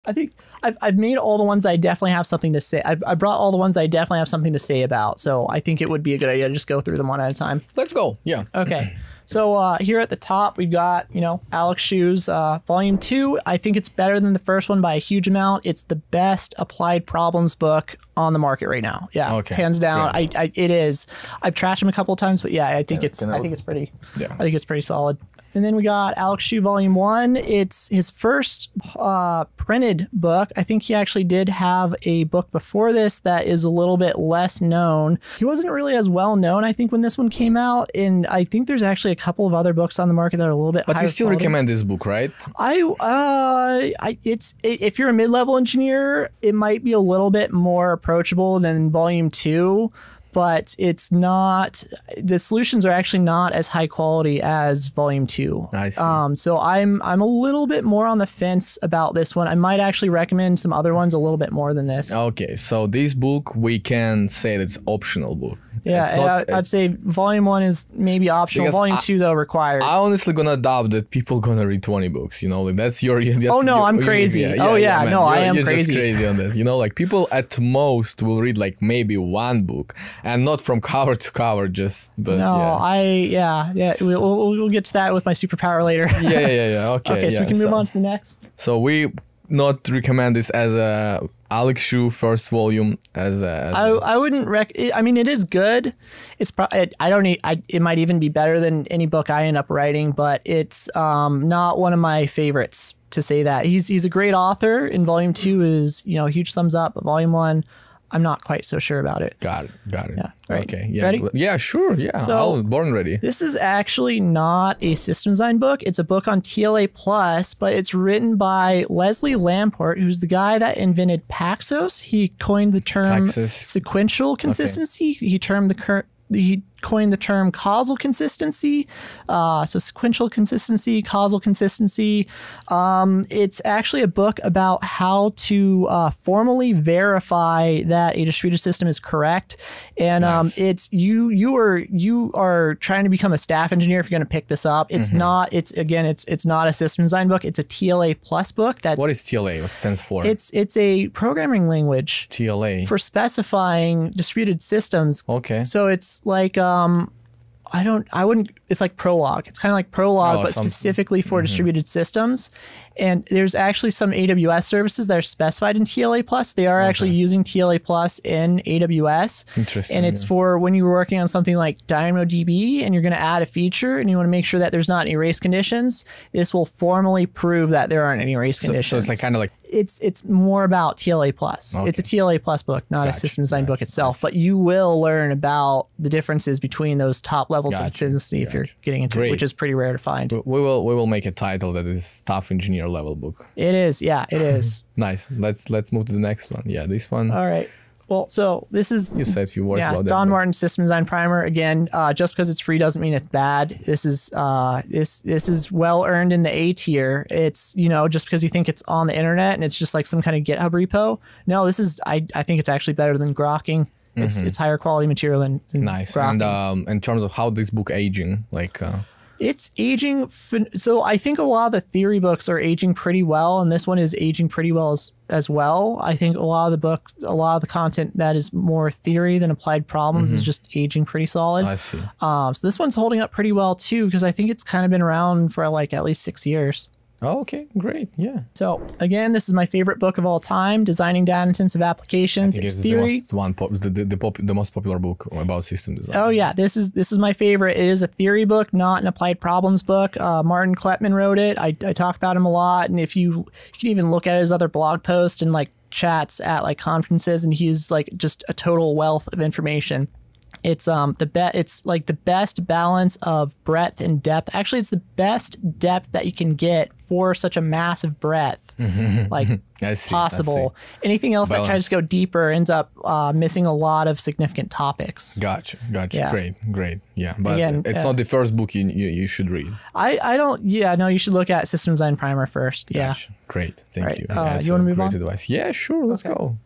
I think I've made all the ones that I definitely have something to say. I brought all the ones that I definitely have something to say about. So I think it would be a good idea to just go through them one at a time. Let's go. Yeah. Okay. So here at the top, we've got, Alex Schu's Volume 2. I think it's better than the first one by a huge amount. It's the best applied problems book on the market right now. Yeah, okay. Hands down. It is. I've trashed him a couple of times, but yeah, I think it's pretty. Yeah. I think it's pretty solid. And then we got Alex Schu Volume 1. It's his first printed book. I think he actually did have a book before this that is a little bit less known. He wasn't really as well known, I think, when this one came out. And I think there's actually a couple of other books on the market that are a little bit higher. But you still recommend this book, right? If you're a mid-level engineer, it might be a little bit more approachable than Volume 2. But it's not, the solutions are actually not as high quality as Volume 2. I see. So I'm a little bit more on the fence about this one. I might actually recommend some other ones a little bit more than this. Okay, so this book, we can say it's optional book. Yeah, I'd say Volume 1 is maybe optional. Because Volume 2, though, required. I honestly gonna doubt that people gonna read 20 books, like that's your... I'm crazy. I am crazy. You're crazy on that. Like people at most will read like maybe one book. And not from cover to cover, we'll get to that with my superpower later. Yeah. Okay, so we can move on to the next. So we not recommend this as a Alex Schu first volume I wouldn't I mean, it is good. It's probably it might even be better than any book I end up writing, but it's not one of my favorites, to say that. He's a great author, and Volume 2 is, huge thumbs up, but Volume 1, I'm not quite so sure about it. Got it. Yeah. Right. Okay. Yeah. Ready? Yeah, sure. Yeah. So, born ready. This is actually not a system design book. It's a book on TLA Plus, but it's written by Leslie Lamport, who's the guy that invented Paxos. He coined the term sequential consistency. Okay. He coined the term causal consistency. So sequential consistency, causal consistency. It's actually a book about how to formally verify that a distributed system is correct. And it's you are trying to become a staff engineer if you're going to pick this up. It's not. It's not a system design book. It's a TLA Plus book. What is TLA? What stands for? It's a programming language. TLA for specifying distributed systems. Okay. So it's like it's like Prolog. It's kind of like Prolog, but specifically for distributed systems. And there's actually some AWS services that are specified in TLA Plus. They are actually using TLA Plus in AWS. Interesting. And it's for when you're working on something like DynamoDB and you're going to add a feature and you want to make sure that there's not any race conditions. This will formally prove that there aren't any race conditions. So it's like kind of like... It's more about TLA Plus. Okay. It's a TLA Plus book, not a system design book itself. But you will learn about the differences between those top levels of consistency if you're getting into it, which is pretty rare to find. We will make a title that is staff engineer level book. It is, yeah, it is. Nice. Let's move to the next one. Yeah, this one. All right. Well, so this is... You said a few words about that. Don Martin System Design Primer. Again, just because it's free doesn't mean it's bad. This is this is well earned in the A tier. It's, just because you think it's on the internet and it's just like some kind of GitHub repo. No, this is, I think it's actually better than grokking. It's higher quality material than nice. grokking. And in terms of how this book aging, like... It's aging. So I think a lot of the theory books are aging pretty well, and this one is aging pretty well as well. I think a lot of the content that is more theory than applied problems is just aging pretty solid. I see. So this one's holding up pretty well too, because I think it's kind of been around for like at least 6 years. Oh, okay, great, yeah. So again, this is my favorite book of all time, Designing Data-Intensive Applications. It's theory. The most popular book about system design. Oh yeah, this is my favorite. It is a theory book, not an applied problems book. Martin Kleppmann wrote it. I talk about him a lot, and if you can even look at his other blog posts and like chats at like conferences, and he's like just a total wealth of information. It's it's like the best balance of breadth and depth. Actually, it's the best depth that you can get for such a massive breadth, like possible. Anything else that tries to go deeper ends up missing a lot of significant topics. Gotcha. Yeah. Great. Yeah, but again, it's not the first book you should read. I don't. Yeah, no, you should look at System Design Primer first. Gotcha. Yeah. Great. Thank you. You want to move on? Advice. Yeah, sure. Let's go.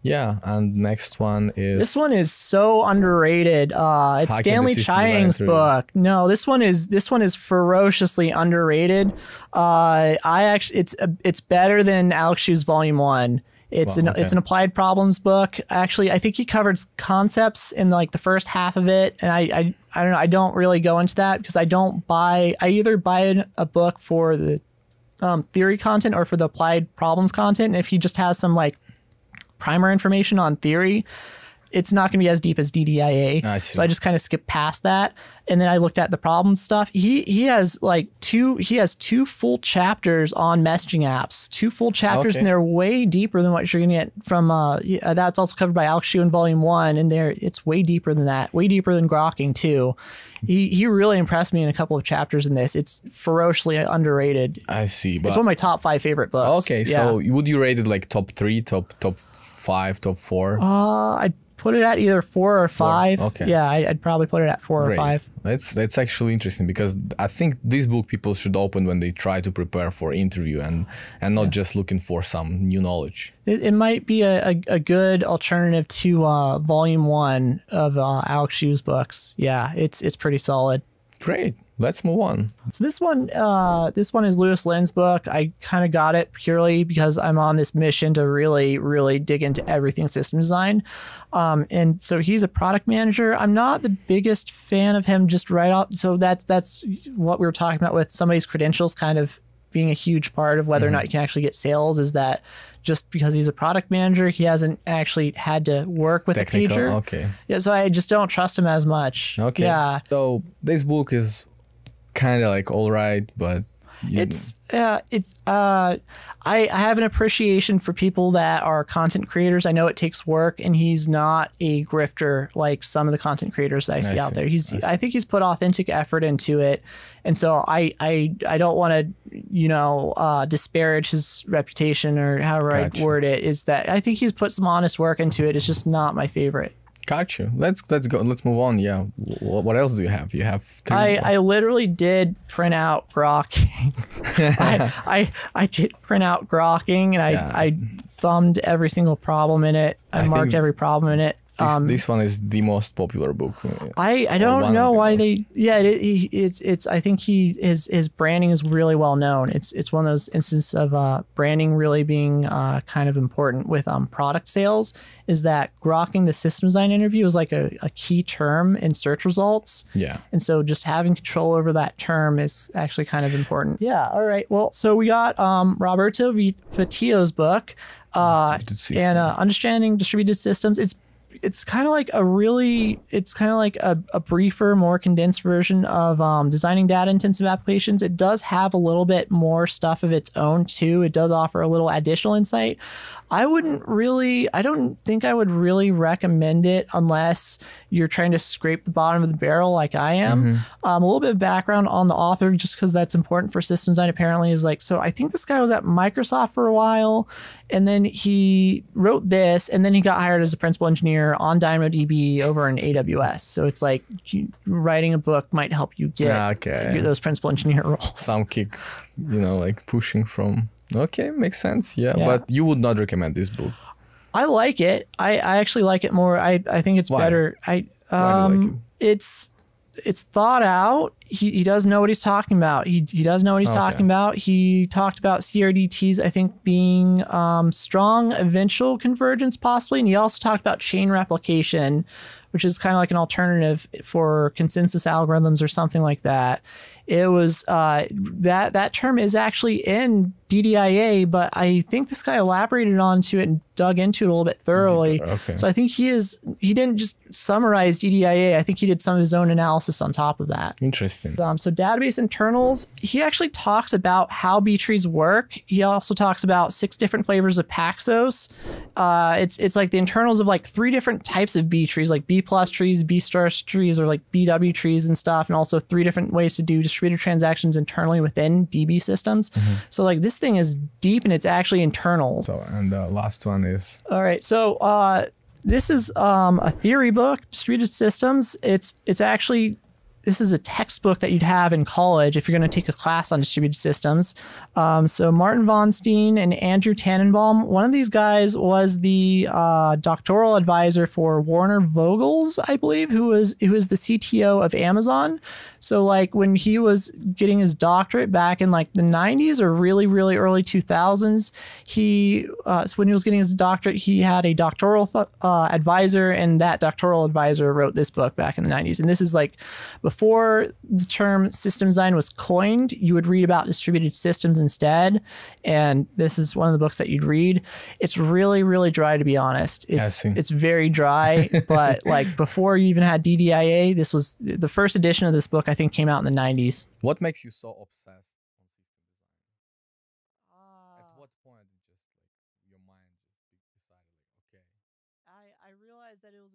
Yeah, and next one is... This one is so underrated. It's Stanley Chiang's book. No, this one is ferociously underrated. It's better than Alex Shu's Volume 1. It's an applied problems book. Actually, I think he covered concepts in like the first half of it, and I don't know. I don't really go into that because I either buy a book for the theory content or for the applied problems content. And if he just has some like primer information on theory, it's not going to be as deep as DDIA. So I just kind of skipped past that. And then I looked at the problem stuff. He has two full chapters on messaging apps, 2 full chapters, and they're way deeper than what you're going to get from, that's also covered by Alex Shu in Volume 1. And it's way deeper than that, way deeper than grokking too. He really impressed me in a couple of chapters in this. It's ferociously underrated. I see. But it's one of my top 5 favorite books. Okay. So would you rate it like top 3, top 5, top 4? I'd put it at either 4 or 5. Okay. Yeah, I'd probably put it at 4 or 5. That's actually interesting because I think this book people should open when they try to prepare for interview and not just looking for some new knowledge. It might be a good alternative to Volume 1 of Alex Shu's books. Yeah, it's pretty solid. Great. Let's move on. So this one is Lewis Lynn's book. I kind of got it purely because I'm on this mission to really, really dig into everything system design. And so he's a product manager. I'm not the biggest fan of him just right off. So that's what we were talking about with somebody's credentials kind of being a huge part of whether or not you can actually get sales, is that just because he's a product manager, he hasn't actually had to work with a pager. Okay. Yeah, so I just don't trust him as much. Okay. Yeah. So this book is kind of like all right, but I have an appreciation for people that are content creators. I know it takes work, and he's not a grifter like some of the content creators that I see out there. I think he's put authentic effort into it, and so I don't want to disparage his reputation or however I word it. Is that I think he's put some honest work into it. It's just not my favorite. Gotcha. Let's go. Let's move on. Yeah. What else do you have? You have 3 I literally did print out grokking. I did print out grokking, and I thumbed every single problem in it. I marked every problem in it. This one is the most popular book. I don't know why they. Yeah, it's. I think his branding is really well known. It's one of those instances of branding really being kind of important with product sales. Is that grokking the system design interview is like a key term in search results. Yeah. And so just having control over that term is actually kind of important. Yeah. All right. Well, so we got Roberto Vittio's book, and Understanding Distributed Systems. It's kind of like a briefer, more condensed version of designing data intensive applications. It does have a little bit more stuff of its own too. It does offer a little additional insight. I don't think I would really recommend it unless you're trying to scrape the bottom of the barrel like I am. A little bit of background on the author, just because that's important for system design apparently, is like, so I think this guy was at Microsoft for a while, and then he wrote this, and then he got hired as a principal engineer on DynamoDB over in AWS. So it's like writing a book might help you get those principal engineer roles. Some kick, like pushing from... Okay, makes sense. Yeah, but you would not recommend this book. I like it. I actually like it more. I think it's better. Why do you like it? It's thought out. He does know what he's talking about. He does know what he's talking about. He talked about CRDTs, I think, being strong eventual convergence possibly, and he also talked about chain replication, which is kind of like an alternative for consensus algorithms or something like that. It was that term is actually in DDIA, but I think this guy elaborated onto it and dug into it a little bit thoroughly. Okay. So I think he didn't just summarize DDIA. I think he did some of his own analysis on top of that. Interesting. So database internals, he actually talks about how B trees work. He also talks about 6 different flavors of Paxos. It's like the internals of like 3 different types of B trees, like B plus trees, B star trees, or like BW trees and stuff, and also 3 different ways to do distributed transactions internally within DB systems. So like this thing is deep, and it's actually internal. So, and the last one is... All right. So this is a theory book, distributed systems. It's actually this is a textbook that you'd have in college if you're going to take a class on distributed systems. So Martin von Steen and Andrew Tannenbaum, one of these guys was the doctoral advisor for Warner Vogels, I believe, who was the CTO of Amazon. So like when he was getting his doctorate back in like the 90s or really, really early 2000s, so when he was getting his doctorate, he had a doctoral advisor, and that doctoral advisor wrote this book back in the 90s. And this is like before the term system design was coined. You would read about distributed systems instead, and this is one of the books that you'd read. It's really, really dry, to be honest. It's very dry, but like before you even had DDIA, this was the first edition of this book, I think, came out in the 90s. What makes you so obsessed on system design? At what point did just like your mind just decided like, okay? I realized that it was